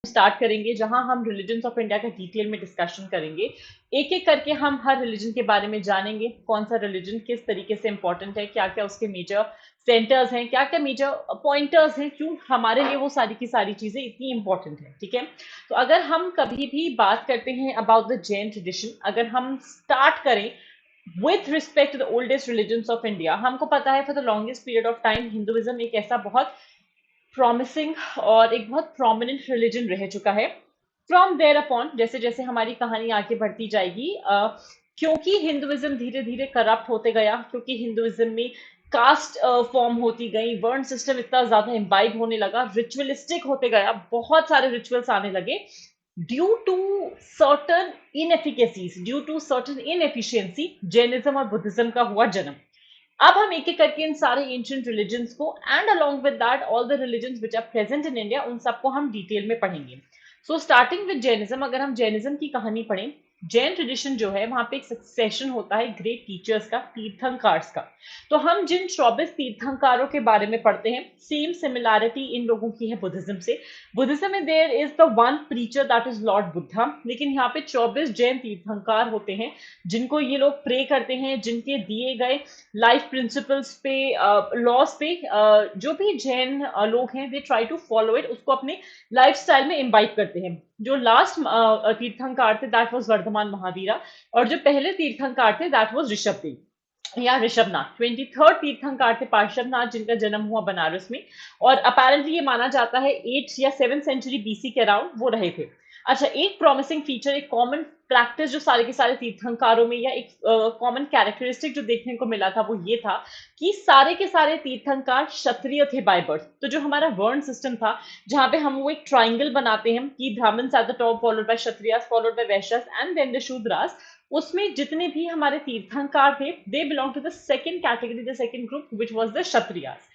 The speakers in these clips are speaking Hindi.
स्टार्ट करेंगे जहां हम रिलीजन्स ऑफ इंडिया का डिटेल में डिस्कशन करेंगे। एक एक करके हम हर रिलीजन के बारे में जानेंगे, कौन सा रिलीजन किस तरीके से इंपॉर्टेंट है, क्या क्या उसके मेजर सेंटर्स हैं, क्या क्या मेजर पॉइंटर्स हैं, क्यों हमारे लिए वो सारी की सारी चीजें इतनी इंपॉर्टेंट है। ठीक है, तो अगर हम कभी भी बात करते हैं अबाउट द जैन ट्रेडिशन, अगर हम स्टार्ट करें with respect to the oldest religions of India, हमको पता है for the longest period of time Hinduism एक ऐसा बहुत प्रॉमिसिंग और एक बहुत प्रोमिनेंट रिलीजन रह चुका है। फ्रॉम देयर अपॉन जैसे जैसे हमारी कहानी आगे बढ़ती जाएगी, क्योंकि हिंदुइज्म धीरे धीरे करप्ट होते गया, क्योंकि हिंदुइज्म में कास्ट फॉर्म होती गई, वर्ण सिस्टम इतना ज्यादा इम्बाइब होने लगा, रिचुअलिस्टिक होते गया, बहुत सारे रिचुअल्स आने लगे, due to certain inefficacies, due to certain inefficiency Jainism और बुद्धिज्म का हुआ जन्म। अब हम एक एक करके इन सारे एंशियंट रिलीजन्स को and along with that all the religions which are present in India, उन सबको हम डिटेल में पढ़ेंगे। सो स्टार्टिंग विद जैनिज्म, अगर हम जैनिज्म की कहानी पढ़ें, जैन ट्रेडिशन जो है वहां पे एक सक्सेशन होता है ग्रेट टीचर्स का, तीर्थंकार्स का। तो हम जिन 24 तीर्थंकारों के बारे में पढ़ते हैं, सेम सिमिलैरिटी इन लोगों की है बुद्धिज्म से। बुद्धिज्म में there is the one preacher that is lord Buddha, लेकिन यहाँ पे 24 जैन तीर्थंकार होते हैं जिनको ये लोग प्रे करते हैं, जिनके दिए गए लाइफ प्रिंसिपल्स पे, लॉज पे, जो भी जैन लोग हैं they try to follow it, उसको अपने लाइफस्टाइल में इम्बाइब करते हैं। जो लास्ट तीर्थंकार थे दैट वाज वर्धमान महावीरा, और जो पहले तीर्थंकार थे दैट वाज ऋषभदेव या ऋषभनाथ। 23rd तीर्थंकार थे पार्श्वनाथ, जिनका जन्म हुआ बनारस में, और अपेरेंटली ये माना जाता है 8 या 7 सेंचुरी बीसी के अराउंड वो रहे थे। अच्छा, एक प्रॉमिसिंग फीचर, एक कॉमन प्रैक्टिस जो सारे के सारे तीर्थंकारों में, या एक कॉमन कैरेक्टरिस्टिक जो देखने को मिला था, वो ये था कि सारे के सारे तीर्थंकार क्षत्रिय थे बाय बर्थ। तो जो हमारा वर्ण सिस्टम था, जहां पे हम वो एक ट्राइंगल बनाते हैं कि Brahmins at the top, followed by Kshatriyas, followed by Vaishyas and then the Shudras, उसमें जितने भी हमारे तीर्थंकार थे they belong to the second category, the second group which was the Kshatriyas.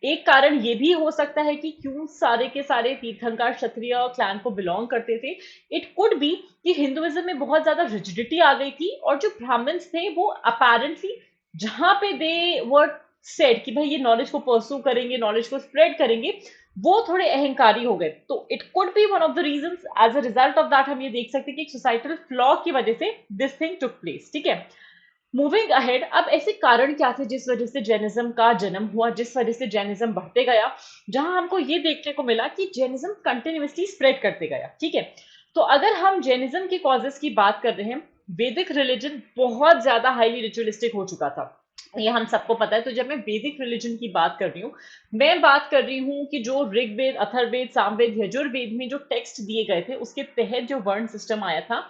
एक कारण ये भी हो सकता है कि क्यों सारे के सारे तीर्थंकर क्षत्रिय क्लैन को बिलोंग करते थे। इट कुड बी कि हिंदुइज्म में बहुत ज्यादा रिजिडिटी आ गई थी, और जो ब्राह्मण्स थे वो अपेरेंटली जहां पे दे वर्ड सेड कि भाई ये नॉलेज को परस्यू करेंगे, नॉलेज को स्प्रेड करेंगे, वो थोड़े अहंकारी हो गए। तो it could be one of the reasons. As a result of that हम ये देख सकते हैं कि एक सोसाइटल फ्लॉ की वजह से दिस थिंग टुक प्लेस। ठीक है, मूविंग अहेड, अब ऐसे कारण क्या थे जिस वजह से जैनिज्म का जन्म हुआ, जिस वजह से जैनिज्म बढ़ते गया, जहां हमको ये देखने को मिला कि जैनिज्म कंटिन्यूअसली स्प्रेड करते गया। ठीक है, तो अगर हम जैनिज्म के कॉजेस की बात कर रहे हैं, वैदिक रिलीजन बहुत ज्यादा हाईली रिचुअलिस्टिक हो चुका था, ये हम सबको पता है। तो जब मैं वैदिक रिलीजन की बात कर रही हूँ, मैं बात कर रही हूँ कि जो ऋग्वेद, अथर्ववेद, सामवेद, यजुर्वेद में जो टेक्स्ट दिए गए थे, उसके तहत जो वर्ण सिस्टम आया था,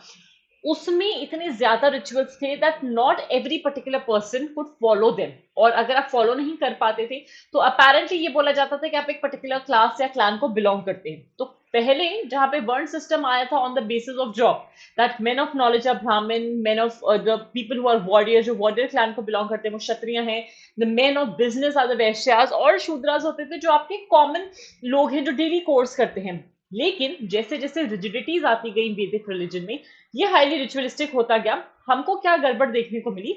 उसमें इतने ज्यादा रिचुअल्स थे that not every particular person could follow them. और अगर आप फॉलो नहीं कर पाते थे तो अपेरेंटली ये बोला जाता था कि आप एक पर्टिकुलर क्लास या क्लैन को बिलोंग करते हैं। तो पहले जहां पे वर्ण सिस्टम आया था on the basis of job, that men of knowledge are Brahmin, men of the people who are warrior, जो वॉरियर क्लैन को बिलोंग करते हैं वो क्षत्रिय हैं, the men of business are the Vaishyas, और शूद्रास होते थे जो आपके कॉमन लोग हैं जो डेली कोर्स करते हैं। लेकिन जैसे जैसे रिजिडिटीज आती गई वैदिक रिलीजन में, ये हाईली रिचुअलिस्टिक होता गया, हमको क्या गड़बड़ देखने को मिली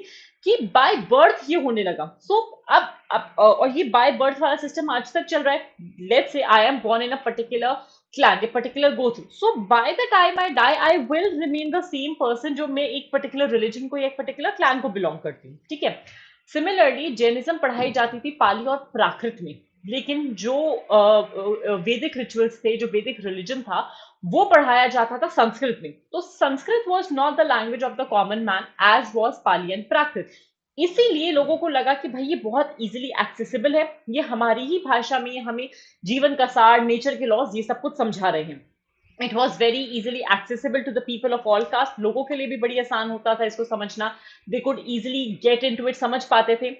कि बाय बर्थ ये होने लगा। सो अब और ये बाय बर्थ वाला सिस्टम आज तक चल रहा है। Let's say I am born in a particular clan, a particular gotra, so by the time I die I will remain the same person, जो मैं एक पर्टिकुलर रिलीजन को या एक पर्टिकुलर क्लैन को बिलोंग करती हूँ। ठीक है, सिमिलरली जैनिज्म पढ़ाई जाती थी पाली और प्राकृत में, लेकिन जो वैदिक रिचुअल्स थे, जो वैदिक रिलीजन था, वो पढ़ाया जाता था संस्कृत में। तो Sanskrit was not the language of the common man as was Pali and Prakrit. इसीलिए लोगों को लगा कि भाई ये बहुत इजीली एक्सेसिबल है, ये हमारी ही भाषा में हमें जीवन का सार, नेचर के लॉज, ये सब कुछ समझा रहे हैं। It was very easily accessible to the people of all caste, लोगों के लिए भी बड़ी आसान होता था इसको समझना, they could easily get in to it, समझ पाते थे।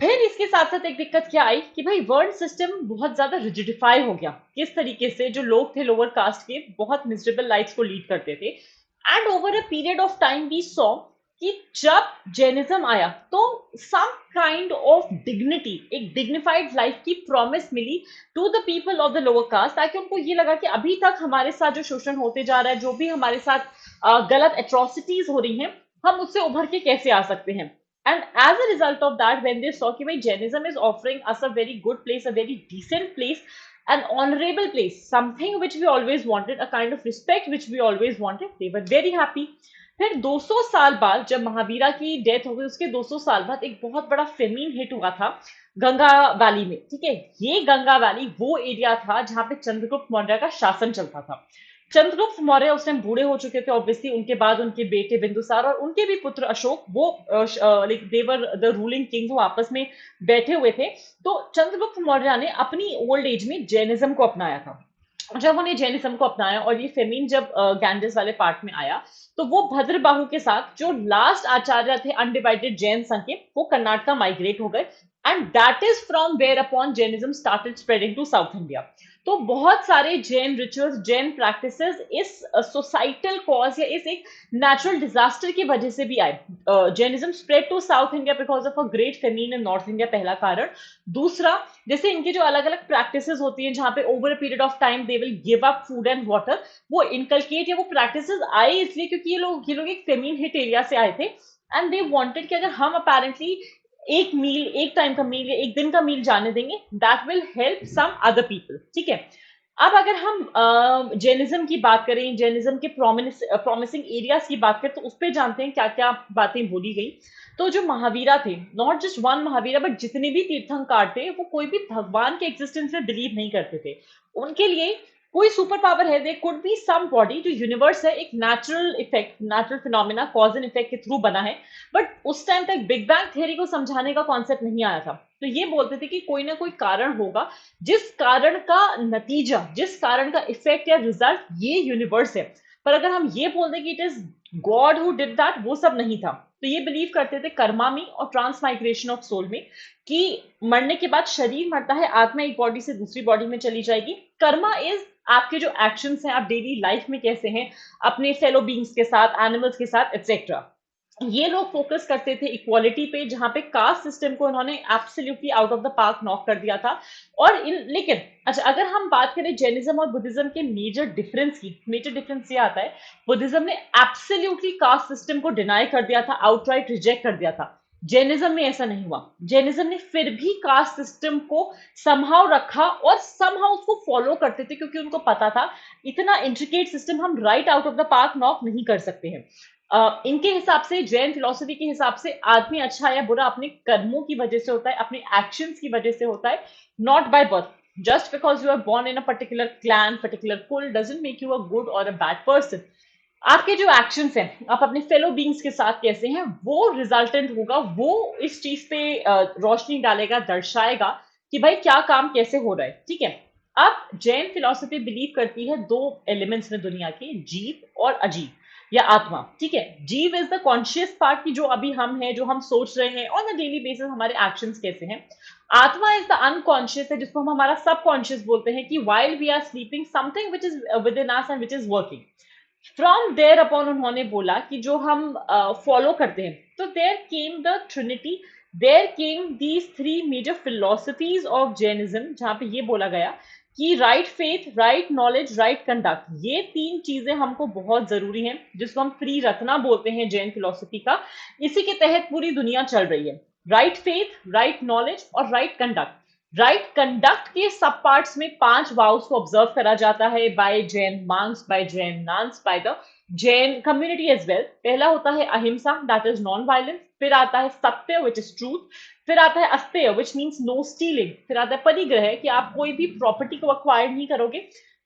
फिर इसके साथ साथ एक दिक्कत क्या आई कि भाई वर्ण सिस्टम बहुत ज्यादा रिजिडिफाई हो गया। किस तरीके से, जो लोग थे लोअर कास्ट के, बहुत मिजरेबल लाइफ को लीड करते थे, and over a period of time we saw कि जब जैनिज्म आया तो सम काइंड ऑफ डिग्निटी, एक डिग्निफाइड लाइफ की प्रॉमिस मिली to the people of the lower caste, ताकि उनको ये लगा कि अभी तक हमारे साथ जो शोषण होते जा रहा है, जो भी हमारे साथ गलत एट्रोसिटीज हो रही हैं, हम उससे उभर के कैसे आ सकते हैं। And as a result of that, when they saw कि भाई Jainism is offering us a very good place, a very decent place, an honorable place, something which we always wanted, a kind of respect which we always wanted. They were very happy. फिर 200 साल बाद जब महावीरा की डेथ हो गई, उसके 200 साल बाद एक बहुत बड़ा फेमीन हिट हुआ था गंगा वैली में। ठीक है, ये गंगा वैली वो एरिया था जहां पे चंद्रगुप्त मौर्य का शासन चलता था। चंद्रगुप्त मौर्य उस टाइम बूढ़े हो चुके थे ऑब्वियसली, उनके बाद उनके बेटे बिंदुसार और उनके भी पुत्र अशोक, वो like they were the ruling king, वो आपस में बैठे हुए थे। तो चंद्रगुप्त मौर्य ने अपनी ओल्ड एज में जैनिज्म को अपनाया था। जब उन्हें जैनिज्म को अपनाया और ये फेमीन जब गैंजेस वाले पार्ट में आया, तो वो भद्रबाहु के साथ जो लास्ट आचार्य थे अनडिवाइडेड जैन संघ के, वो कर्नाटका माइग्रेट हो गए। And that is from where upon Jainism started spreading to south India. तो बहुत सारे जैन रिचुअल्स, जैन प्रैक्टिसेस इस सोसाइटल कॉज या इस एक नेचुरल डिजास्टर की वजह से भी आए। Jainism spread to south India because of a great famine in north India, पहला कारण। दूसरा, जैसे इनकी जो अलग अलग प्रैक्टिसेस होती हैं जहां पे over a period of time they will give up food and water, वो इनकलकेट या वो प्रैक्टिसेस आए इसलिए क्योंकि ये लोग एक फेमीन हिट एरिया से आए थे। एंड दे वांटेड कि अगर हम अपेरेंटली एक मील, एक टाइम का मील या एक दिन का मील जाने देंगे, that will help some other people. ठीक है, अब अगर हम जैनिज्म की बात करें, जैनिज्म के प्रॉमिसिंग एरियाज की बात करें, तो उस पर जानते हैं क्या क्या बातें बोली गई। तो जो महावीरा थे, not just one Mahavira but जितने भी तीर्थंकर थे, वो कोई भी भगवान के एग्जिस्टेंस में बिलीव नहीं करते थे। उनके लिए कोई सुपर पावर है, they could be somebody, जो यूनिवर्स है एक natural effect, natural phenomena, cause and effect के थ्रू बना है। बट उस टाइम तक बिग बैंग थ्योरी को समझाने का कॉन्सेप्ट नहीं आया था। तो ये बोलते थे कि कोई ना कोई कारण होगा, जिस कारण का नतीजा, जिस कारण का इफेक्ट या रिजल्ट ये यूनिवर्स है। पर अगर हम ये बोल दें कि it is God who did that, वो सब नहीं था। तो ये बिलीव करते थे कर्मा में और ट्रांसमाइग्रेशन ऑफ सोल में, कि मरने के बाद शरीर मरता है, आत्मा एक बॉडी से दूसरी बॉडी में चली जाएगी। कर्मा इज आपके जो एक्शंस हैं, आप डेली लाइफ में कैसे हैं अपने फेलो बींग्स के साथ, एनिमल्स के साथ, एक्सेट्रा। ये लोग फोकस करते थे इक्वालिटी पे, जहां पे कास्ट सिस्टम को इन्होंने absolutely out of the park knock कर दिया था। और लेकिन अच्छा, अगर हम बात करें जैनिज्म और बुद्धिज्म के मेजर डिफरेंस की, मेजर डिफरेंस ये आता है, बुद्धिज्म ने एब्सोल्युटली कास्ट सिस्टम को डिनाई कर दिया था, आउटराइट रिजेक्ट कर दिया था। जैनिज्म में ऐसा नहीं हुआ। जैनिज्म ने फिर भी कास्ट सिस्टम को समहाउ रखा और समहाउ उसको फॉलो करते थे, क्योंकि उनको पता था इतना इंट्रिकेट सिस्टम हम right out of the park knock नहीं कर सकते हैं। इनके हिसाब से, जैन फिलोसफी के हिसाब से, आदमी अच्छा या बुरा अपने कर्मों की वजह से होता है, अपने एक्शंस की वजह से होता है, not by birth. Just because you are born in a particular clan, particular kul, doesn't make you a good or a bad person. आपके जो एक्शंस हैं, आप अपने फेलो बींग्स के साथ कैसे हैं, वो रिजल्टेंट होगा, वो इस चीज पे रोशनी डालेगा, दर्शाएगा कि भाई क्या काम कैसे हो रहा है। ठीक है, अब जैन फिलोसफी बिलीव करती है दो एलिमेंट्स में दुनिया के, जीव और अजीव या आत्मा। ठीक है, जीव इज द कॉन्शियस पार्ट की जो अभी हम हैं, जो हम सोच रहे हैं ऑन अ डेली बेसिस, हमारे एक्शंस कैसे हैं। आत्मा इज द अनकॉन्शियस है, जिसको हम हमारा सबकॉन्शियस बोलते हैं, कि while we are sleeping something which is within us and which is working. From there upon उन्होंने बोला कि जो हम फॉलो करते हैं, तो there came the trinity, there came these three major philosophies of Jainism, जहां पे ये बोला गया कि right faith, right knowledge, right conduct, ये तीन चीजें हमको बहुत जरूरी हैं, जिसको हम त्रिरत्ना बोलते हैं जैन फिलोसफी का। इसी के तहत पूरी दुनिया चल रही है। राइट फेथ, राइट नॉलेज और राइट कंडक्ट। राइट कंडक्ट के सब पार्ट्स में 5 वाउस को ऑब्जर्व करा जाता है by Jain monks, by Jain nuns, by the Jain community as well. पहला होता है अहिंसा, दैट इज नॉन वायलेंस। फिर आता है सत्य, विच इज ट्रूथ। फिर आता है अस्तेय, विच मीन्स नो स्टीलिंग। फिर आता है परिग्रह, कि आप कोई भी प्रॉपर्टी को अक्वायर नहीं करोगे।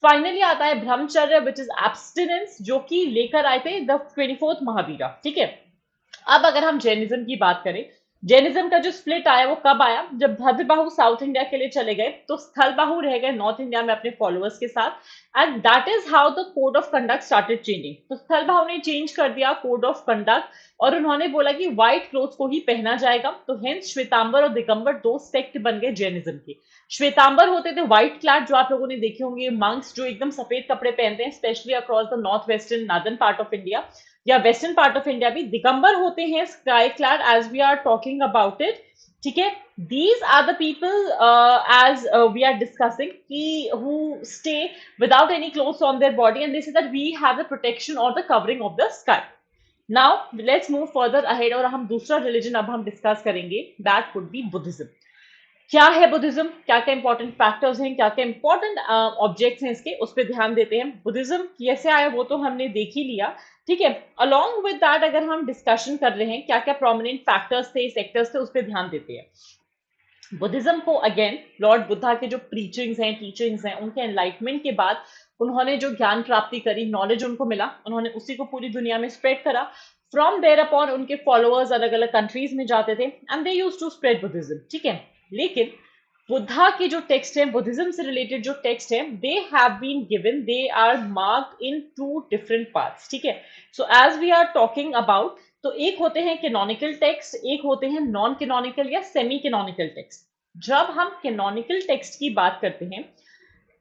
फाइनली आता है ब्रह्मचर्य, विच इज एब्स्टिनेंस, जो कि लेकर आए थे द 24th महावीरा। ठीक है, अब अगर हम जैनिज्म की बात करें, जैनिज्म का जो स्प्लिट आया वो कब आया, जब भद्रबाहु साउथ इंडिया के लिए चले गए, तो स्थलबाहु रह गए नॉर्थ इंडिया में अपने फॉलोअर्स के साथ। And that is how the code of conduct started changing. तो स्थलबाहु ने चेंज कर दिया कोड ऑफ कंडक्ट, और उन्होंने बोला कि व्हाइट क्लोथ को ही पहना जाएगा। तो हेंस श्वेतांबर और दिगंबर दो सेक्ट बन गए जैनिज्म के। श्वेतांबर होते थे व्हाइट क्लैड, जो आप लोगों ने देखे होंगे, मंक्स जो एकदम सफेद कपड़े पहनते हैं, specially across the north western northern part of India या वेस्टर्न पार्ट ऑफ इंडिया भी। दिगंबर होते हैं sky clad, as we are talking about it. ठीक है, these are the people as we are discussing कि who stay without any clothes on their body, and this is that we have the protection or the covering of the sky. Now let's move further ahead, और हम दूसरा रिलीजन अब हम डिस्कस करेंगे, दैट वुड बी बुद्धिज्म। क्या है बुद्धिज्म, क्या क्या इंपॉर्टेंट फैक्टर्स हैं, क्या क्या इंपॉर्टेंट ऑब्जेक्ट्स हैं इसके, उस पर ध्यान देते हैं। बुद्धिज्म कैसे आया वो तो हमने देख ही लिया, ठीक है। अलोंग विद दैट अगर हम डिस्कशन कर रहे हैं क्या क्या प्रोमिनेंट फैक्टर्स थे, सेक्टर्स थे, उस पर ध्यान देते हैं। बुद्धिज्म को अगेन लॉर्ड बुद्धा के जो प्रीचिंग्स हैं, टीचिंग्स हैं, उनके एनलाइटमेंट के बाद उन्होंने जो ज्ञान प्राप्ति करी, नॉलेज उनको मिला, उन्होंने उसी को पूरी दुनिया में स्प्रेड करा। फ्रॉम देयर अपॉन उनके फॉलोअर्स अलग अलग कंट्रीज में जाते थे and they use to spread Buddhism, ठीक है। लेकिन बुद्धा की जो टेक्स्ट है, बुद्धिज्म से रिलेटेड जो टेक्स्ट है, they have been given, they are marked in two different parts, ठीक है। So as we are talking about, तो एक होते हैं कैनोनिकल टेक्स्ट, एक होते हैं नॉन कैनोनिकल या सेमी कैनोनिकल टेक्स्ट। जब हम कैनोनिकल टेक्स्ट की बात करते हैं,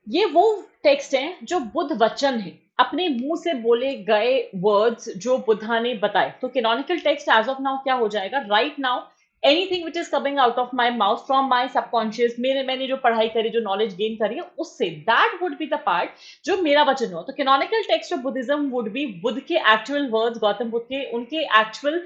ये वो टेक्स्ट हैं जो बुद्ध वचन है, अपने मुंह से बोले गए वर्ड्स जो बुद्धा ने बताए। तो canonical text as of now क्या हो जाएगा, right now anything which is coming out of my mouth from my subconscious, मेरे मैंने जो पढ़ाई करी, जो नॉलेज गेन करी है, उससे that would be the part जो मेरा वचन हो। तो canonical text of Buddhism would be Buddha के एक्चुअल वर्ड्स, गौतम बुद्ध के उनके एक्चुअल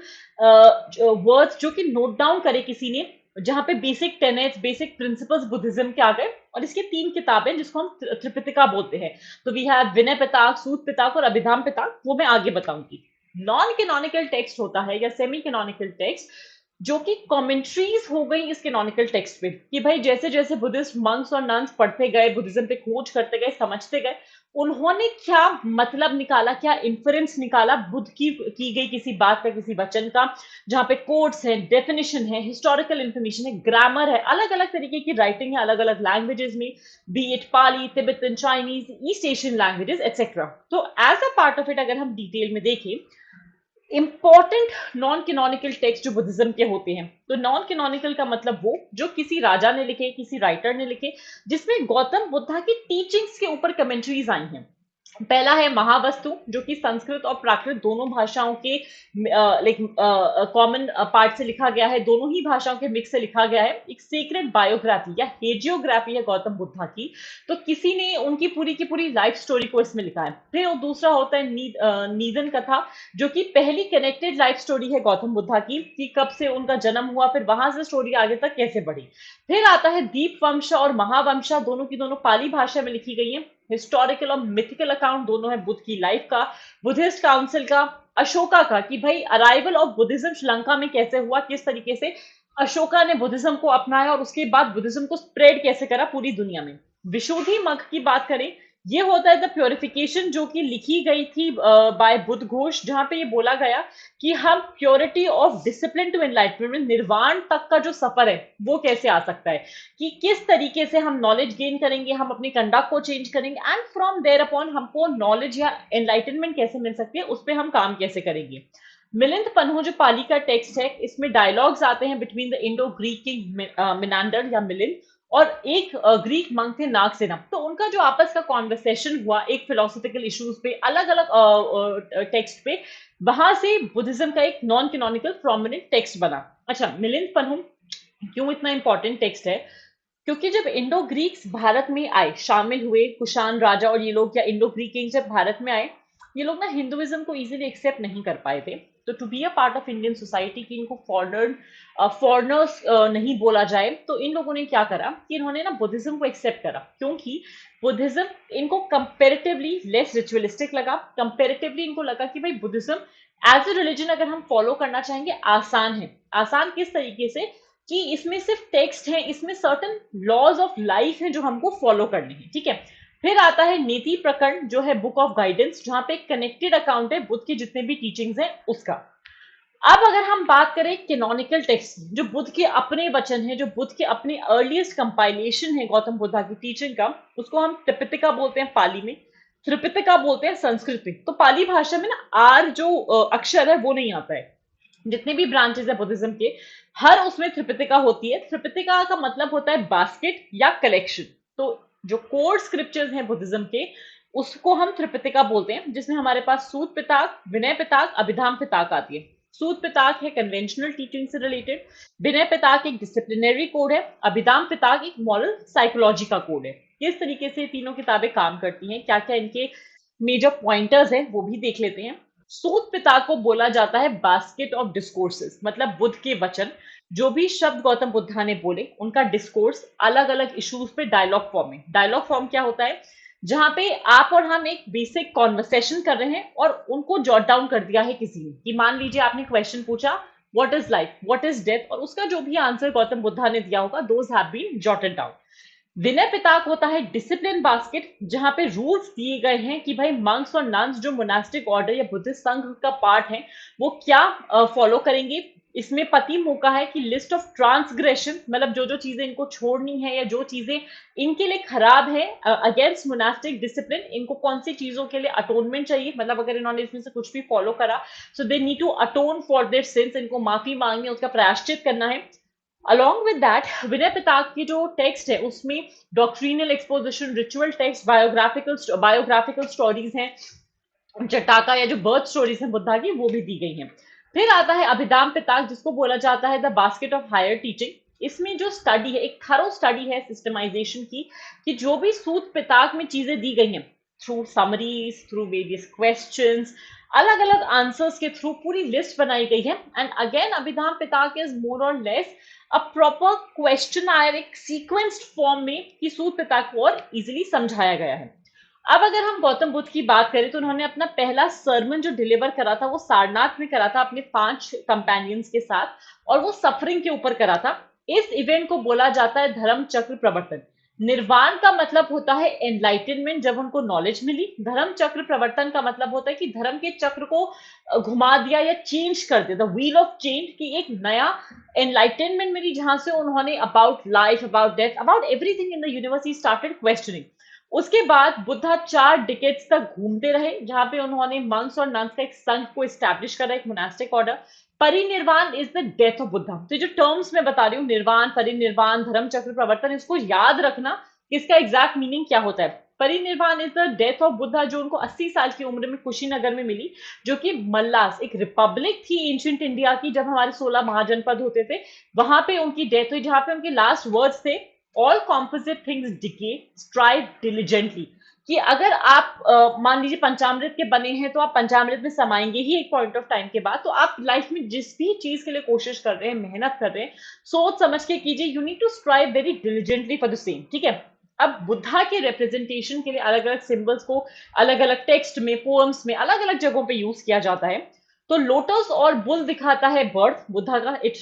वर्ड्स जो कि नोट डाउन करे किसी ने, जहां पे basic tenets, basic principles Buddhism के आ गए। और इसकी 3 किताबें जिसको हम त्रिपिटका बोलते हैं, तो वी हैव विनय पिटक, सूत पिटक और अभिधाम पिटक, वो मैं आगे बताऊंगी। नॉन कैनोनिकल टेक्स्ट होता है या सेमी कैनोनिकल टेक्स्ट, जो कि कमेंट्रीज हो गई इस कैनोनिकल टेक्स्ट पे, कि भाई जैसे जैसे बुद्धिस्ट मंक्स और नन्स पढ़ते गए, बुद्धिज्म पे खोज करते गए, समझते गए, उन्होंने क्या मतलब निकाला, क्या इंफरेंस निकाला बुद्ध की गई किसी बात का, किसी वचन का, जहां पे कोट्स है, डेफिनेशन है, हिस्टोरिकल इंफॉर्मेशन है, ग्रामर है, अलग अलग तरीके की राइटिंग है, अलग अलग लैंग्वेजेस में, be it Pali, Tibetan, Chinese, East Asian languages etcetera. तो as a part of it अगर हम डिटेल में देखें, इंपॉर्टेंट नॉन कैनोनिकल टेक्स्ट जो बुद्धिज्म के होते हैं, तो नॉन कैनोनिकल का मतलब वो जो किसी राजा ने लिखे, किसी राइटर ने लिखे, जिसमें गौतम बुद्धा की टीचिंग्स के ऊपर कमेंट्रीज आई हैं। पहला है महावस्तु, जो कि संस्कृत और प्राकृत दोनों भाषाओं के लाइक कॉमन पार्ट से लिखा गया है, दोनों ही भाषाओं के मिक्स से लिखा गया है। एक सीक्रेट बायोग्राफी या हेजियोग्राफी है गौतम बुद्धा की, तो किसी ने उनकी पूरी की पूरी लाइफ स्टोरी को इसमें लिखा है। फिर वो दूसरा होता है नीदन कथा, जो कि पहली कनेक्टेड लाइफ स्टोरी है गौतम बुद्धा की, कि कब से उनका जन्म हुआ, फिर वहां से स्टोरी आगे तक कैसे बढ़ी। फिर आता है दीप वंश और महावंशा, दोनों की दोनों पाली भाषा में लिखी गई है। हिस्टोरिकल और मिथिकल अकाउंट दोनों है बुद्ध की लाइफ का, बुद्धिस्ट काउंसिल का, अशोका का, कि भाई अराइवल ऑफ बुद्धिज्म श्रीलंका में कैसे हुआ, किस तरीके से अशोका ने बुद्धिज्म को अपनाया और उसके बाद बुद्धिज्म को स्प्रेड कैसे करा पूरी दुनिया में। विशुद्धि मग की बात करें, ये होता है द प्योरिफिकेशन, जो कि लिखी गई थी बाय बुद्ध घोष, जहां पे ये बोला गया कि हम purity of discipline to enlightenment, nirvana तक का जो सफर है वो कैसे आ सकता है, कि किस तरीके से हम नॉलेज गेन करेंगे, हम अपनी कंडक्ट को चेंज करेंगे, एंड फ्रॉम देयर अपॉन हमको नॉलेज या एनलाइटनमेंट कैसे मिल सकती है, उस पर हम काम कैसे करेंगे। मिलिंद पन्हु जो पाली का टेक्स्ट है, इसमें डायलॉग्स आते हैं between the Indo Greek king Menander या मिलिंद और एक ग्रीक मंक थे नागसेना। तो उनका जो आपस का कॉन्वर्सेशन हुआ एक फिलोसफिकल इश्यूज पे, अलग अलग टेक्स्ट पे, वहां से बुद्धिज्म का एक नॉन कैनोनिकल प्रोमिनेंट टेक्स्ट बना। अच्छा, मिलिंद पन्हु क्यों इतना इंपॉर्टेंट टेक्स्ट है, क्योंकि जब इंडो ग्रीक्स भारत में आए, शामिल हुए, कुषाण राजा और ये लोग या इंडो ग्रीक किंग जब भारत में आए, ये लोग ना हिंदुइज्म को इजीली एक्सेप्ट नहीं कर पाए थे। तो to be a part of Indian society, कि इनको फॉरनर्स नहीं बोला जाए, तो इन लोगों ने क्या करा कि इन्होंने ना बुद्धिज्म को एक्सेप्ट करा, क्योंकि बुद्धिज्म इनको कंपेरेटिवली लेस रिचुअलिस्टिक लगा। कंपेरेटिवली इनको लगा कि भाई बुद्धिज्म एज ए रिलीजन अगर हम फॉलो करना चाहेंगे, आसान है। आसान किस तरीके से, कि इसमें सिर्फ टेक्स्ट है, इसमें सर्टन लॉज ऑफ लाइफ है जो हमको फॉलो करने हैं, ठीक है। फिर आता है नीति प्रकरण, जो है बुक ऑफ गाइडेंस, जहां पे कनेक्टेड अकाउंट है बुद्ध के जितने भी टीचिंग्स हैं उसका। अब अगर हम बात करें कैनोनिकल टेक्स्ट, जो बुद्ध के अपने वचन है, जो बुद्ध के अपने अर्लीस्ट कंपाइलेशन है गौतम बुद्धा की टीचिंग का, उसको हम त्रिपिटका बोलते हैं पाली में, त्रिपिटका बोलते हैं संस्कृत में। तो पाली भाषा में ना आर जो अक्षर है वो नहीं आता है। जितने भी ब्रांचेस है बुद्धिज्म के, हर उसमें त्रिपिटका होती है। त्रिपिटका का मतलब होता है बास्केट या कलेक्शन। तो जो कोर स्क्रिप्चर्स हैं बुद्धिज्म के, उसको हम त्रिपिटका बोलते हैं, जिसमें हमारे पास सूत पिटक, विनय पिटक, अभिधाम पिटक आती है। सूत पिटक है कन्वेंशनल टीचिंग से रिलेटेड, विनय पिटक एक डिसिप्लिनरी कोड है, अभिधाम पिटक एक मॉरल साइकोलॉजी का कोड है। किस तरीके से तीनों किताबें काम करती हैं, क्या क्या इनके मेजर पॉइंटर्स हैं, वो भी देख लेते हैं। सूत पिता को बोला जाता है बास्केट ऑफ डिस्कोर्सेस, मतलब बुद्ध के वचन, जो भी शब्द गौतम बुद्धा ने बोले उनका डिस्कोर्स अलग अलग इश्यूज पे डायलॉग फॉर्म में। डायलॉग फॉर्म क्या होता है? जहां पे आप और हम एक बेसिक कॉन्वर्सेशन कर रहे हैं और उनको जॉट डाउन कर दिया है किसी ने, कि मान लीजिए आपने क्वेश्चन पूछा what is life, what is death, और उसका जो भी आंसर गौतम बुद्धा ने दिया होगा those have been jotted down. Vinaya Pitaka होता है डिसिप्लिन बास्केट, जहां पे रूल्स दिए गए हैं कि भाई मंक्स और नन्स जो मोनास्टिक ऑर्डर या बुद्धिस्ट संघ का पार्ट है वो क्या फॉलो करेंगे। इसमें पति मौका है कि लिस्ट ऑफ ट्रांसग्रेशन, मतलब जो जो चीजें इनको छोड़नी है या जो चीजें इनके लिए खराब है अगेंस्ट मोनास्टिक डिसिप्लिन, इनको कौन सी चीजों के लिए अटोनमेंट चाहिए, मतलब अगर इन्होंने इसमें से कुछ भी फॉलो करा so they need to atone for their sins, इनको माफी मांगनी, उसका प्रायश्चित करना है। अलॉन्ग विद दैट विनय पिताक की जो टेक्स्ट है उसमें doctrinal exposition, ritual text, biographical stories हैं, जटाका या जो बर्थ स्टोरीज हैं बुद्धा की वो भी दी गई हैं। फिर आता है अभिधाम पिताक, जिसको बोला जाता है the basket of higher teaching. इसमें जो स्टडी है, एक थरो स्टडी है सिस्टमाइजेशन की, कि जो भी सूत पिताक में चीजें दी गई हैं through summaries, through various questions, अलग अलग आंसर्स के थ्रू पूरी लिस्ट बनाई गई है। एंड अगेन अभिधाम पिताक इज मोर और लेस अ प्रॉपर क्वेश्चन आयर, एक सीक्वेंस्ड फॉर्म में कि सूत पिताक को और इजिली समझाया गया है। अब अगर हम गौतम बुद्ध की बात करें तो उन्होंने अपना पहला सरमन जो डिलीवर करा था वो सारनाथ में करा था अपने 5 कंपेनियंस के साथ, और वो सफरिंग के ऊपर करा था। इस इवेंट को बोला जाता है धर्म चक्र प्रवर्तन। निर्वाण का मतलब होता है एनलाइटनमेंट, जब उनको नॉलेज मिली। धर्म चक्र प्रवर्तन का मतलब होता है कि धर्म के चक्र को घुमा दिया या चेंज कर दिया, द व्हील ऑफ चेंज, की एक नया एनलाइटनमेंट मिली जहां से उन्होंने about life, about death, about everything in the universe he started questioning. उसके बाद बुद्धा 4 डिकेड्स तक घूमते रहे, जहां पे उन्होंने मंक्स और नन्स का एक संघ को एस्टैब्लिश करा, एक monastic order. Parinirvana is the death of Buddha. तो जो टर्म्स मैं बता रही हूँ, निर्वाण, परिनिर्वाण, धर्म चक्र प्रवर्तन, इसको याद रखना इसका एग्जैक्ट मीनिंग क्या होता है। Parinirvana is the death of Buddha, जो उनको 80 साल की उम्र में कुशीनगर में मिली, जो कि मल्लास, एक रिपब्लिक थी एंशिएंट इंडिया की, जब हमारे 16 महाजनपद होते थे, वहां पे उनकी डेथ हुई, जहां पे उनके लास्ट वर्ड्स थे all composite things decay, strive diligently. कि अगर आप मान लीजिए पंचामृत के बने हैं तो आप पंचामृत में समाएंगे ही एक पॉइंट ऑफ टाइम के बाद। तो आप लाइफ में जिस भी चीज के लिए कोशिश कर रहे हैं, मेहनत कर रहे हैं, सोच समझ के कीजिए, you need to strive very diligently for the same, ठीक है। अब बुद्धा के रिप्रेजेंटेशन के लिए अलग अलग सिंबल्स को अलग अलग टेक्स्ट में, पोएम्स में, अलग अलग जगहों पे यूज किया जाता है। तो लोटस और बुल दिखाता है बर्थ बुद्धा का, इट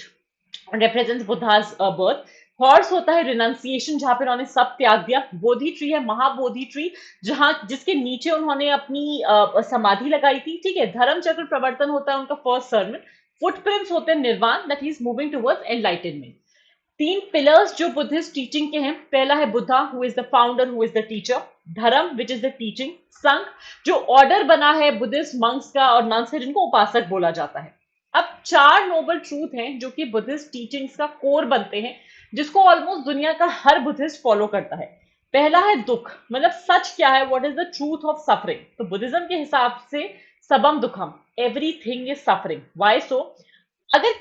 represents बुद्धा's birth। हॉर्स होता है रिनाउंसिएशन, जहां पे उन्होंने सब त्याग दिया। बोधि ट्री है महाबोधि ट्री, जहां जिसके नीचे उन्होंने अपनी समाधि लगाई थी, ठीक है। धर्म चक्र प्रवर्तन होता है उनका फर्स्ट सर्मन। फुटप्रिंट्स होते हैं निर्वाण, that he is moving towards enlightenment. 3 pillars जो बुद्धिस्ट टीचिंग के हैं, पहला है Buddha who is the founder, who is the teacher. धर्म विच इज द टीचिंग। संघ, जो ऑर्डर बना है बुद्धिस्ट मंक्स का और नन्स का, जिनको उपासक बोला जाता है। अब 4 नोबल ट्रूथ हैं जो कि बुद्धिस्ट टीचिंग्स का कोर बनते हैं, जिसको ऑलमोस्ट दुनिया का हर बुद्धिस्ट फॉलो करता है। पहला है दुख, मतलब सच क्या है, what is the truth of suffering. तो बुद्धिज्म के हिसाब से सबम दुखम, everything is suffering. Why so? अगर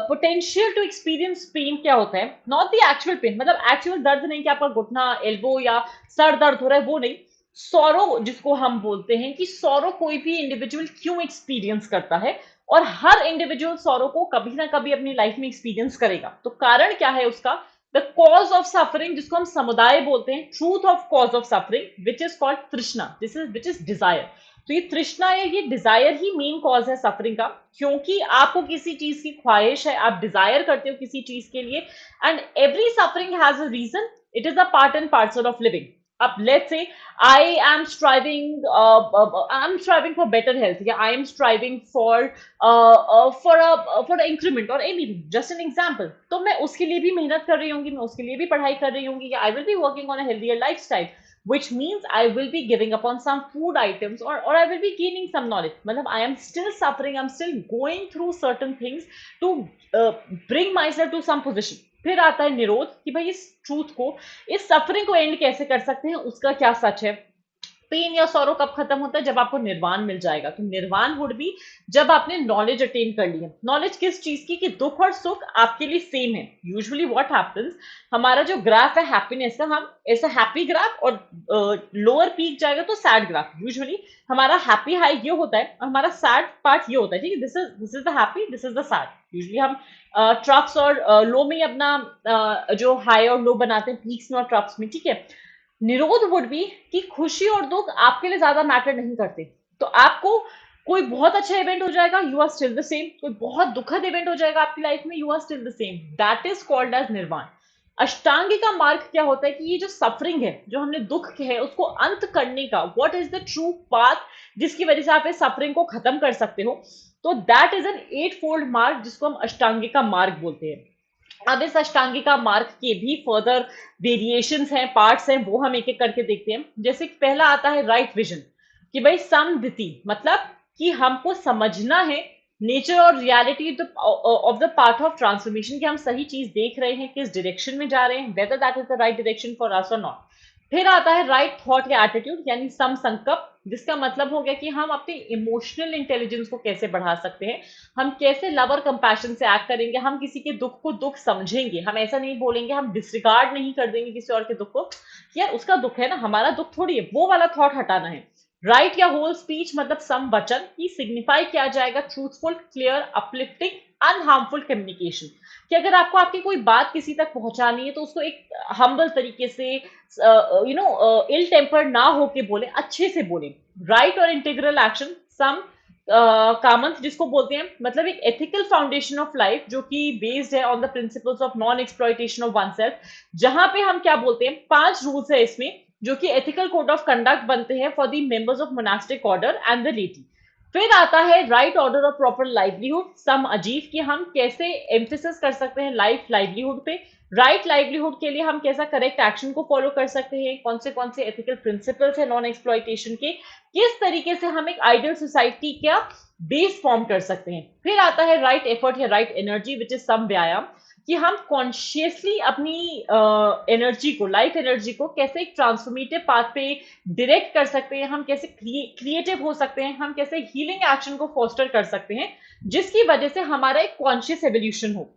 पोटेंशियल टू एक्सपीरियंस पेन क्या होता है, नॉट द एक्चुअल पेन, मतलब एक्चुअल दर्द नहीं कि आपका घुटना, एल्बो या सर दर्द हो रहा है, वो नहीं। सॉरो जिसको हम बोलते हैं, कि सॉरो कोई भी इंडिविजुअल क्यों एक्सपीरियंस करता है, और हर इंडिविजुअल सॉरो को कभी ना कभी अपनी लाइफ में एक्सपीरियंस करेगा। तो कारण क्या है उसका? द कॉज ऑफ सफरिंग, जिसको हम समुदाय बोलते हैं, truth of cause of suffering which is called trishna, this is which is desire. तो ये तृष्णा या ये डिजायर ही मेन कॉज है सफरिंग का, क्योंकि आपको किसी चीज की ख्वाहिश है, आप डिजायर करते हो किसी चीज के लिए, and every suffering has a reason, it is a part and parcel of living. अब let's say I am I'm striving for better health, yeah, I am striving for a increment or anything, just an example। तो मैं उसके लिए भी मेहनत कर रही होंगी, मैं उसके लिए भी पढ़ाई कर रही होंगी, I will be working on a healthier lifestyle, which means I will be giving up on some food items, or I will be gaining some knowledge। मतलब I am still suffering, I'm still going through certain things to bring myself to some position। फिर आता है निरोध, कि भाई इस ट्रूथ को, इस सफरिंग को एंड कैसे कर सकते हैं, उसका क्या सच है। पेन या सॉरो कब खत्म होता है? जब आपको निर्वाण मिल जाएगा। तो निर्वाण हुड भी जब आपने नॉलेज अटेन कर ली है। नॉलेज किस चीज की? कि दुख और सुख आपके लिए सेम है। यूजुअली व्हाट हैपेंस, हमारा जो ग्राफ है हैप्पीनेस का, हम ऐसा हैप्पी ग्राफ और लोअर पीक जाएगा तो सैड ग्राफ। यूजुअली हमारा हैप्पी हाई ये होता है, हमारा सैड पार्ट ये होता है। ठीक है, this is the happy, this is the sad. Usually हम ट्रफ्स और लो में ही अपना जो हाई और लो बनाते हैं, पीक्स में और ट्रफ्स में। ठीक है, निरोध वुड बी कि खुशी और दुख आपके लिए ज्यादा मैटर नहीं करते। तो आपको कोई बहुत अच्छा इवेंट हो जाएगा, you are still the same. कोई बहुत दुखद इवेंट हो जाएगा आपकी लाइफ में, you are still the same. That is called as nirvana. अष्टांगी का मार्ग क्या होता है? कि ये जो सफरिंग है, जो हमने दुख के है, उसको अंत करने का, what is the true path जिसकी वजह से आप इस सफरिंग को खत्म कर सकते हो। तो दैट इज एन 8 फोल्ड मार्ग, जिसको हम अष्टांगी का मार्ग बोलते हैं। अब इस अष्टांगिका मार्ग के भी फर्दर वेरिएशंस हैं, पार्ट्स हैं, वो हम एक एक करके देखते हैं। जैसे कि पहला आता है राइट विजन, कि भाई समदिति, मतलब कि हमको समझना है नेचर और reality of the path of transformation, कि हम सही चीज देख रहे हैं, किस डायरेक्शन में जा रहे हैं, whether that is the right direction for us और नॉट। फिर आता है राइट थॉट या एटीट्यूड, यानी सम संकल्प, जिसका मतलब हो गया कि हम अपने इमोशनल इंटेलिजेंस को कैसे बढ़ा सकते हैं, हम कैसे लव और कंपैशन से एक्ट करेंगे, हम किसी के दुख को दुख समझेंगे, हम ऐसा नहीं बोलेंगे, हम डिसरिगार्ड नहीं कर देंगे किसी और के दुख को, यार उसका दुख है ना, हमारा दुख थोड़ी है, वो वाला थॉट हटाना है। राइट या होल स्पीच, मतलब सम वचन, की सिग्निफाई किया जाएगा ट्रूथफुल, क्लियर, अपलिफ्टिंग, अनहार्मफुल कम्युनिकेशन, कि अगर आपको आपकी कोई बात किसी तक पहुंचानी है तो उसको एक हम्बल तरीके से, इल टेम्पर ना होके बोले, अच्छे से बोले। राइट और इंटीग्रल एक्शन, सम कामंथ जिसको बोलते हैं, मतलब एक एथिकल फाउंडेशन ऑफ लाइफ जो कि बेस्ड है on the principles of non exploitation of one self, जहां पे हम क्या बोलते हैं, 5 रूल्स है इसमें जो कि एथिकल कोड ऑफ कंडक्ट बनते हैं for the members of monastic order and the लेटी। फिर आता है राइट ऑर्डर और प्रॉपर लाइवलीहुड, सम अजीब, कि हम कैसे एम्फेसिस कर सकते हैं लाइफ लाइवलीहुड पे। राइट लाइवलीहुड के लिए हम कैसा करेक्ट एक्शन को फॉलो कर सकते हैं, कौन से एथिकल प्रिंसिपल्स है नॉन एक्सप्लॉइटेशन के, किस तरीके से हम एक आइडियल सोसाइटी का बेस फॉर्म कर सकते हैं। फिर आता है राइट एफर्ट या right energy which is some व्यायाम, कि हम कॉन्शियसली अपनी एनर्जी को, लाइफ एनर्जी को कैसे एक ट्रांसफॉर्मेटिव पाथ पे डायरेक्ट कर सकते हैं, हम कैसे क्रिएटिव हो सकते हैं, हम कैसे हीलिंग एक्शन को फोस्टर कर सकते हैं, जिसकी वजह से हमारा एक कॉन्शियस एवोल्यूशन हो।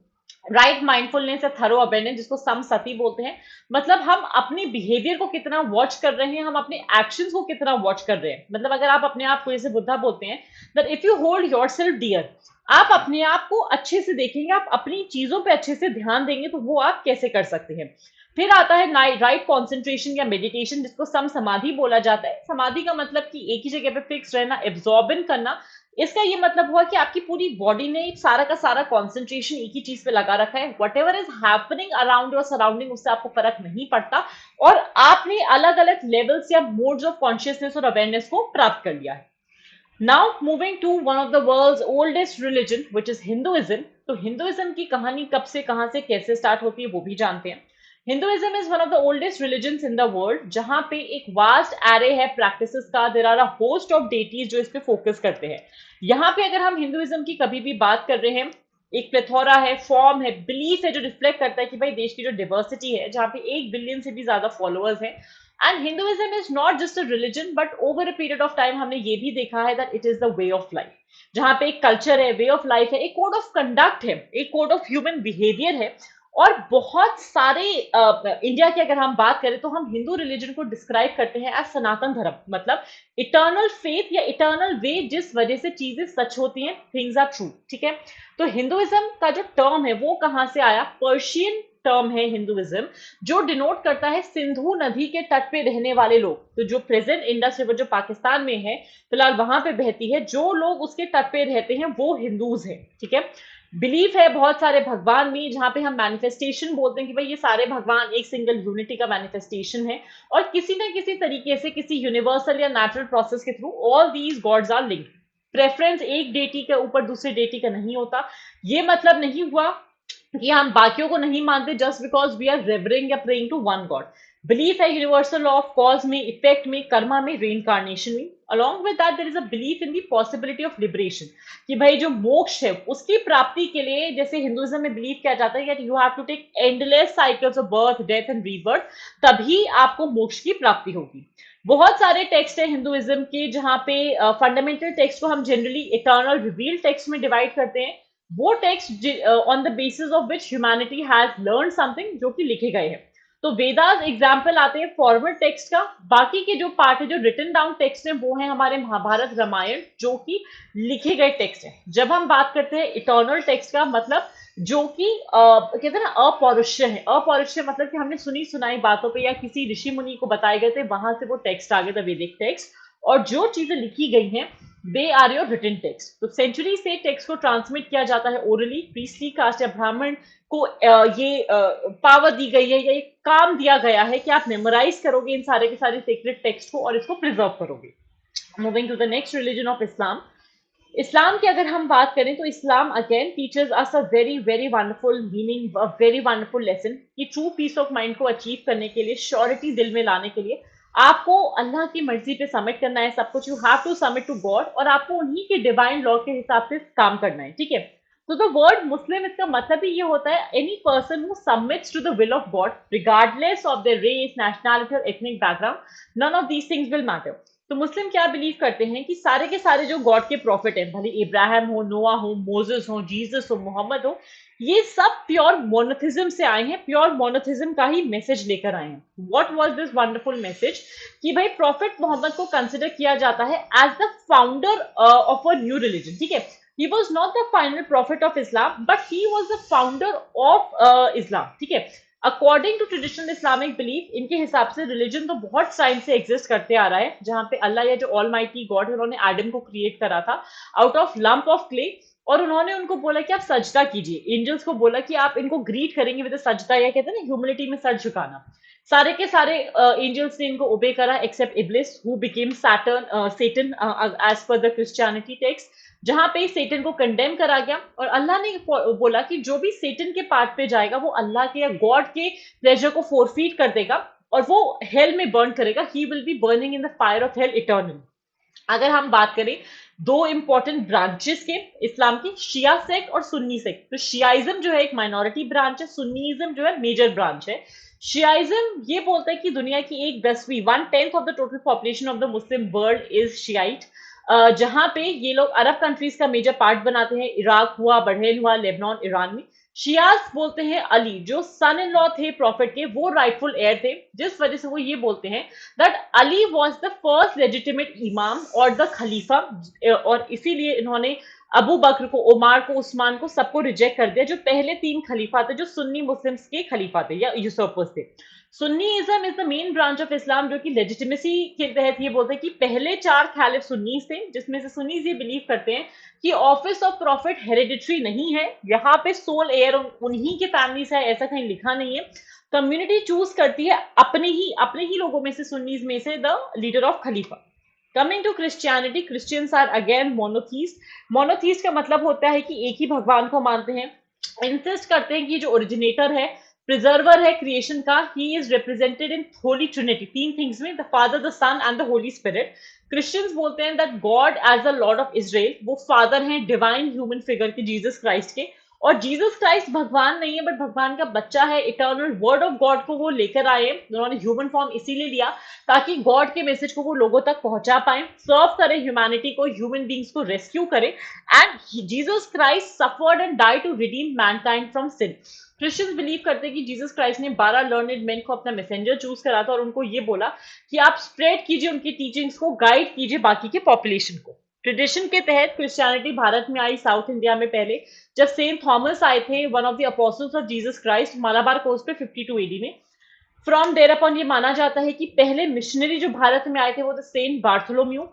राइट माइंडफुलनेस या थरो अवेयरनेस, जिसको सम सती बोलते हैं, मतलब हम अपने बिहेवियर को कितना वॉच कर रहे हैं, हम अपने एक्शंस को कितना वॉच कर रहे हैं। मतलब अगर आप अपने आप को, जैसे बुद्धा बोलते हैं that if you hold yourself dear, आप अपने आप को अच्छे से देखेंगे, आप अपनी चीजों पे अच्छे से ध्यान देंगे, तो वो आप कैसे कर सकते हैं। फिर आता है राइट कॉन्सेंट्रेशन या मेडिटेशन, जिसको सम समाधि बोला जाता है। समाधि का मतलब कि एक ही जगह पे फिक्स रहना, एब्जॉर्बिंग करना। इसका ये मतलब हुआ कि आपकी पूरी बॉडी ने सारा का सारा कॉन्सेंट्रेशन एक ही चीज पे लगा रखा है, what ever is happening around your surrounding, उससे आपको फर्क नहीं पड़ता, और आपने अलग अलग लेवल्स या मोड्स ऑफ कॉन्शियसनेस और अवेयरनेस को प्राप्त कर लिया है। Now moving to one of the world's oldest religion which is Hinduism. तो हिंदुइज्म की कहानी कब से, कहां से, कैसे स्टार्ट होती है, वो भी जानते हैं। Hinduism is one of the oldest religions in the world, जहां पे एक वास्ट एरे है प्रैक्टिसेस का, there are a host of deities जो इस पे फोकस करते हैं। यहाँ पे अगर हम हिंदुइज्म की कभी भी बात कर रहे हैं, एक प्लेथोरा है, फॉर्म है, बिलीफ है, जो रिफ्लेक्ट करता है कि भाई देश की जो डाइवर्सिटी है, जहाँ पे 1 बिलियन से भी ज्यादा फॉलोअर्स हैं। And Hinduism is not just a religion, but over a period of time हमने ये भी देखा है that it is the way of life, जहां पे एक कल्चर है, वे ऑफ लाइफ है, एक कोड ऑफ कंडक्ट है, एक कोड ऑफ ह्यूमन बिहेवियर है। और बहुत सारे इंडिया की अगर हम बात करें तो हम हिंदू रिलीजन को डिस्क्राइब करते हैं एज सनातन धर्म, मतलब इटर्नल फेथ या इटर्नल वे, जिस वजह से चीजें सच होती हैं, थिंग्स आर ट्रू। ठीक है, तो हिंदुइज्म का जो टर्म है वो कहां से आया? पर्शियन टर्म है हिंदुइज्म, जो डिनोट करता है सिंधु नदी के तट पे रहने वाले लोग। तो जो प्रेजेंट इंडस रिवर जो पाकिस्तान में है, फिलहाल वहां पे बहती है, जो लोग उसके तट पे रहते हैं वो हिंदूज हैं। ठीक है, बिलीफ है बहुत सारे भगवान में, जहां पे हम मैनिफेस्टेशन बोलते हैं कि भाई ये सारे भगवान एक सिंगल यूनिटी का मैनिफेस्टेशन है, और किसी ना किसी तरीके से, किसी यूनिवर्सल या नेचुरल प्रोसेस के through all these gods are linked. Preference एक डेटी के ऊपर दूसरे डेटी का नहीं होता। ये मतलब नहीं हुआ कि हम बाकियों को नहीं मानते just because we are revering या praying to one god. Belief है यूनिवर्सल लॉ ऑफ कॉज में, इफेक्ट में, कर्मा में, रीइंकारनेशन में। Along with that there is a belief in the possibility of liberation, कि भाई जो मोक्ष है उसकी प्राप्ति के लिए, जैसे हिंदुइज्म में बिलीव किया जाता है कि you have to take endless cycles of birth death and rebirth, तभी आपको मोक्ष की प्राप्ति होगी। बहुत सारे टेक्स्ट है हिंदुइज्म के जहां पे फंडामेंटल टेक्स्ट को हम जनरली इटर्नल रिवील टेक्स्ट में डिवाइड करते हैं। वो text on the basis of which humanity has learn something, जो कि लिखे गए हैं। तो वेदास एग्जाम्पल आते हैं फॉरवर्ड टेक्स्ट का। बाकी के जो पार्ट है, जो रिटन डाउन टेक्स्ट है, वो है हमारे महाभारत रामायण, जो कि लिखे गए टेक्स्ट है। जब हम बात करते हैं इटर्नल टेक्स्ट का, मतलब जो कि कहते हैं ना अपौरुष्य है। अपौरुष्य मतलब कि हमने सुनी सुनाई बातों पे या किसी ऋषि मुनि को बताए गए थे, वहां से वो टेक्स्ट आ गए थे, वैदिक टेक्स्ट। और जो चीजें लिखी गई हैं they are your written text. तो सेंचुरी से टेक्स्ट को ट्रांसमिट किया जाता है ओरली। प्रीस्टली कास्ट या ब्राह्मण को ये पावर दी गई है, या ये काम दिया गया है कि आप मेमोराइज करोगे इन सारे के सारे सीक्रेट टेक्स्ट को और इसको प्रिजर्व करोगे। Moving to the next religion of Islam. Islam की अगर हम बात करें तो Islam again teaches us a very very wonderful meaning, a very wonderful lesson, कि ट्रू पीस ऑफ माइंड को अचीव करने के लिए, श्योरिटी दिल में लाने के लिए आपको अल्लाह की मर्जी पे सबमिट करना है सब कुछ। You have to submit to god, और आपको उन्हीं के डिवाइन लॉ के हिसाब से काम करना है, ठीक है। तो द वर्ड मुस्लिम, इसका मतलब ही ये होता है any person who submits to the will of God regardless of their race, nationality और ethnic background. None of these things will matter. तो मुस्लिम क्या बिलीव करते हैं कि सारे के सारे जो गॉड के प्रॉफिट हैं, भले इब्राहिम हो, नोआ हो, मोजेस हो, जीसस हो, मोहम्मद हो, ये सब प्योर मोनोथिज्म से आए हैं, प्योर मोनोथिज्म का ही मैसेज लेकर आए हैं। What was this wonderful message? कि भाई प्रॉफिट मोहम्मद को कंसिडर किया जाता है as the founder of a new religion, ठीक है। He was not the final prophet of Islam, but he was the founder of Islam, ठीक है। According to traditional Islamic belief, इनके हिसाब से रिलीजन तो बहुत टाइम से एग्जिस्ट करते आ रहा है, जहां पे अल्लाह या जो ऑल माइटी गॉड है, उन्होंने एडम को क्रिएट करा था out of lump of clay, और उन्होंने उनको बोला कि आप सजदा कीजिए। एंजल्स को बोला कि आप इनको ग्रीट करेंगे विद सजदा, या कहते हैं ना ह्यूमिलिटी में सर झुकाना। सारे के सारे एंजल्स ने इनको ओबे करा except Iblis, who became Satan as per the Christianity text, जहां पे सेटन को कंडेम करा गया। और अल्लाह ने बोला कि जो भी सेटन के पार्ट पे जाएगा वो अल्लाह के या गॉड के प्लेजर को फोरफीट कर देगा, और वो हेल में बर्न करेगा। He will be burning in the fire of hell eternal. अगर हम बात करें दो इंपॉर्टेंट ब्रांचेस के इस्लाम की, शिया सेक्ट और सुन्नी सेक्ट, तो शियाइज्म जो है एक माइनॉरिटी ब्रांच है, सुन्नीइज्म जो है मेजर ब्रांच है। शियाइज्म ये बोलता है कि दुनिया की 1/10 1/10 of the total population of the Muslim world is Shiite, जहां पे ये लोग अरब कंट्रीज का मेजर पार्ट बनाते हैं, इराक हुआ, बहरेन हुआ, लेबनान, ईरान में। शियाज बोलते हैं अली जो सन इन लॉ थे प्रॉफिट के, वो राइटफुल एयर थे, जिस वजह से वो ये बोलते हैं that Ali was the first legitimate इमाम और द खलीफा, और इसीलिए इन्होंने अबू बकर को, उमर को, उस्मान को, सबको रिजेक्ट कर दिया, जो पहले 3 खलीफा थे, जो सुन्नी मुस्लिम्स के खलीफा थे या यूसुफर्स थे। Sunnism is the main branch of Islam, जो कि लेजिटिमेसी के तहत ये बोलते हैं कि पहले 4 खलीफ सुन्नीस थे, जिसमें से सुन्नीस ये बिलीव करते हैं कि ऑफिस ऑफ प्रॉफिट हेरिडिटरी नहीं है, यहाँ पे सोल एयर उन्हीं के फैमिली से है, ऐसा कहीं लिखा नहीं है। कम्युनिटी चूज करती है अपने ही लोगों में से, सुन्नीज में से, द लीडर ऑफ खलीफा। Coming to Christianity, Christians are again monotheist. Monotheist का मतलब होता है कि एक ही भगवान को मानते हैं, इंसिस्ट करते हैं कि जो ओरिजिनेटर है, प्रिजर्वर है क्रिएशन का, he is represented in Holy Trinity, 3 things में, the father, the son and the holy spirit. Christians बोलते हैं that God as the lord of Israel, वो फादर हैं डिवाइन ह्यूमन फिगर के, जीसस क्राइस्ट के। और जीसस क्राइस्ट भगवान नहीं है, बट भगवान का बच्चा है, इटर्नल वर्ड ऑफ गॉड को वो लेकर आए। उन्होंने ह्यूमन फॉर्म इसीलिए लिया ताकि गॉड के मैसेज को वो लोगों तक पहुंचा पाए, सर्व करे ह्यूमैनिटी को, ह्यूमन बींग्स को रेस्क्यू करे। And Jesus Christ suffered and died to redeem mankind from sin. Christians believe करते हैं कि जीसस क्राइस्ट ने 12 लर्नेड मैन को अपना मैसेंजर चूज करा था, और उनको ये बोला कि आप स्प्रेड कीजिए उनकी टीचिंग्स को, गाइड कीजिए बाकी के पॉपुलेशन को। ट्रेडिशन के तहत क्रिश्चियनिटी भारत में आई साउथ इंडिया में पहले, जब सेंट थॉमस आए थे, one of the apostles of Jesus Christ, Malabar coast पे 52 एडी में। फ्रॉम देयर अपॉन ये माना जाता है कि पहले मिशनरी जो भारत में आए थे वो the saint Bartholomew.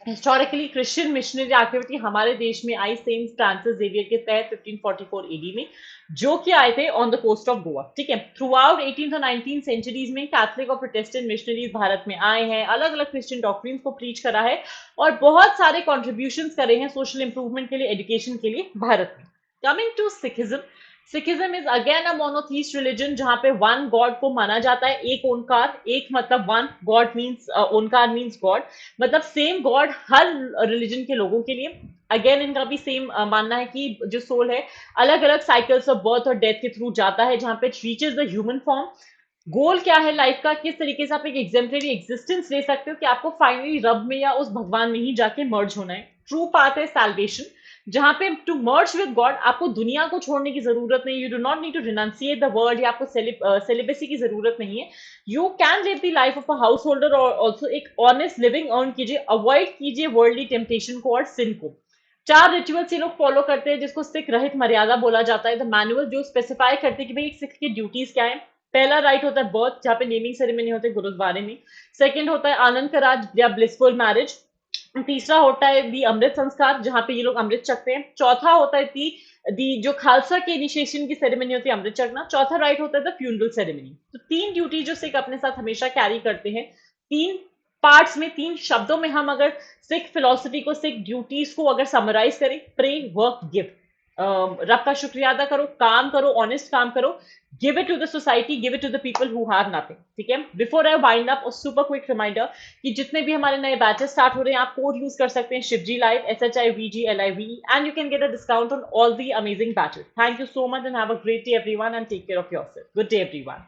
Historically Christian missionary activity हमारे देश में आई सेंट फ्रांसिस जेवियर के तहत 1544 एडी में, जो कि आए थे on the coast of Goa, ठीक है। थ्रू आउट 18th और 19th सेंचुरीज में कैथलिक और प्रोटेस्टेंट मिशनरीज भारत में आए हैं, अलग अलग क्रिश्चियन डॉक्ट्रिन्स को प्रीच करा है, और बहुत सारे कॉन्ट्रीब्यूशंस करे हैं सोशल इंप्रूवमेंट के लिए, एजुकेशन के लिए भारत में। Coming to Sikhism, Sikhism is again a monotheist religion जहां पे वन गॉड को माना जाता है, एक ओंकार, एक मतलब वन गॉड मीन्स ओंकार मीन्स गॉड, मतलब सेम गॉड हर रिलीजन के लोगों के लिए। अगेन इनका भी सेम मानना है कि जो सोल है अलग अलग साइकिल्स ऑफ बर्थ और डेथ के थ्रू जाता है, जहां पे रीचेज द ह्यूमन फॉर्म। गोल क्या है लाइफ का, किस तरीके से आप एक एग्जेम्पलरी एग्जिस्टेंस ले सकते हो कि आपको फाइनली रब में या उस भगवान में ही जाके मर्ज होना है। ट्रू पाथ है सैल्वेशन, जहां पे टू मर्ज विद गॉड आपको दुनिया को छोड़ने की जरूरत नहीं, you do not need to renounciate the world, या आपको सेलिबेसी की जरूरत नहीं है। You can live the life of a house holder और ऑल्सो एक ऑनेस्ट लिविंग अर्न कीजिए, अवॉइड कीजिए वर्ल्डली टेम्पटेशन को और सिन को। चार रिचुअल्स ये लोग फॉलो करते हैं जिसको सिख रहित मर्यादा बोला जाता है, द मैनुअल जो स्पेसिफाई करते हैं कि भाई एक सिख की ड्यूटीज क्या है। पहला राइट होता है बर्थ, जहाँ पे नेमिंग सेरेमनी होते हैं गुरुद्वारे में। सेकंड होता है आनंद का राज या ब्लिसफुल मैरिज। तीसरा होता है दी अमृत संस्कार, जहां पे ये लोग अमृत चखते हैं। चौथा होता है दी जो खालसा के इनिशिएशन की सेरेमनी होती है अमृत चखना। चौथा राइट होता है द फ्यूनरल सेरेमनी। तो तीन ड्यूटी जो सिख अपने साथ हमेशा कैरी करते हैं, तीन पार्ट्स में, तीन शब्दों में हम अगर सिख फिलोसफी को, सिख ड्यूटीज को अगर समराइज करें, प्रे वर्क गिव। रब का शुक्रिया अदा करो, काम करो, ऑनेस्ट काम करो, give it to the society, give it to the people who have nothing. ठीक है, before I wind up super quick reminder कि जितने भी हमारे नए बैचेस स्टार्ट हो रहे हैं, आप कोड यूज कर सकते हैं Shivji live, SHIVGLIV, and you can get a discount on all the amazing batches. Thank you so much and have a great day everyone and take care of yourself. Good day everyone.